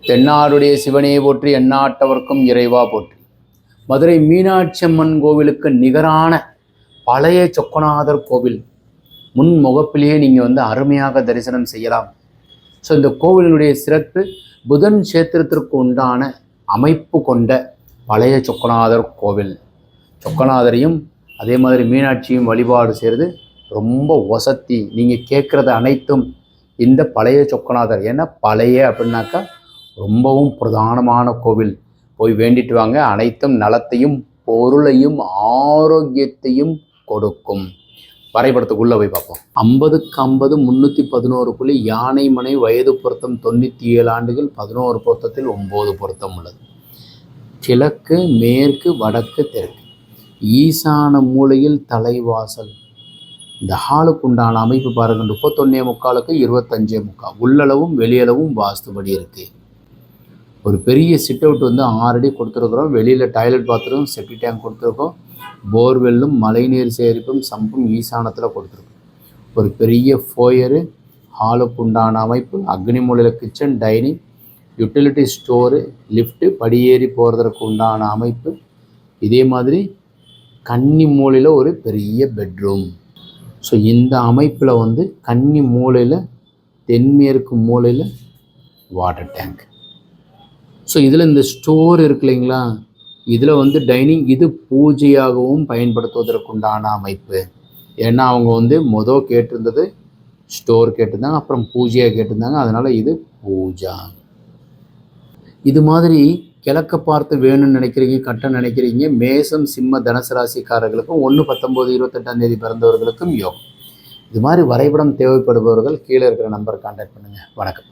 தென்னாடுடைய சிவனே போற்றி, எந்நாட்டவர்க்கும் இறைவா போற்றி. மதுரை மீனாட்சி அம்மன் கோவிலுக்கு நிகரான பழைய சொக்கநாதர் கோவில் முன் முகப்பிலேயே நீங்கள் அருமையாக தரிசனம் செய்யலாம். ஸோ இந்த கோவிலினுடைய சிறப்பு புதன் சேத்திரத்திற்கு உண்டான அமைப்பு கொண்ட பழைய சொக்கநாதர் கோவில். சொக்கநாதரையும் அதே மாதிரி மீனாட்சியும் வழிபாடு செய்கிறது ரொம்ப வசதி. நீங்கள் கேட்குறது அனைத்தும் இந்த பழைய சொக்கநாதர். ஏன்னா பழைய அப்படின்னாக்கா ரொம்பவும் பிரதானமான கோவில். போய் வேண்டிட்டு வாங்க, அனைத்தும் நலத்தையும் பொருளையும் ஆரோக்கியத்தையும் கொடுக்கும். வரைபடத்துக்குள்ளே போய் பார்ப்போம். 50க்கு 50 311 புள்ளி, யானை மனை வயது பொருத்தம் 97 ஆண்டுகள், 11 பொருத்தத்தில் 9 பொருத்தம் உள்ளது. கிழக்கு மேற்கு வடக்கு தெற்கு, ஈசான மூலையில் தலைவாசல். இந்த ஹாலுக்கு உண்டான அமைப்பு பாருங்கள், 31.75க்கு 25.75, உள்ளளவும் வெளியளவும் வாஸ்துபடி இருக்குது. ஒரு பெரிய சிட் அவுட் 6 அடி கொடுத்துருக்குறோம். வெளியில் டாய்லெட் பாத்ரூம், செப்டி டேங்க் கொடுத்துருக்கோம். போர்வெல்லும் மழைநீர் சேகரிப்பும் சம்பும் ஈசானத்தில் கொடுத்துருக்கோம். ஒரு பெரிய ஃபோயரு, ஹாலுக்கு உண்டான அமைப்பு, அக்னி மூலையில் kitchen, dining, utility store, lift, படியேறி போகிறதுக்கு உண்டான அமைப்பு. இதே மாதிரி கன்னி மூலையில் ஒரு பெரிய பெட்ரூம். ஸோ இந்த அமைப்பில் கன்னி மூலையில் தென்மேற்கு மூலையில் வாட்டர் டேங்க். ஸோ இதில் இந்த ஸ்டோர் இருக்கு இல்லைங்களா, இதில் டைனிங், இது பூஜையாகவும் பயன்படுத்துவதற்குண்டான அமைப்பு. ஏன்னா அவங்க மொதல் கேட்டிருந்தது ஸ்டோர் கேட்டிருந்தாங்க, அப்புறம் பூஜையாக கேட்டிருந்தாங்க. அதனால் இது பூஜா. இது மாதிரி கிழக்க பார்த்து வேணும்னு நினைக்கிறீங்க, கட்ட நினைக்கிறீங்க, மேசம் சிம்ம தனுசு ராசிக்காரர்களுக்கும் 1/19/28 பிறந்தவர்களுக்கும் யோகம். இது மாதிரி வரைபடம் தேவைப்படுபவர்கள் கீழே இருக்கிற நம்பர் கான்டாக்ட் பண்ணுங்கள். வணக்கம்.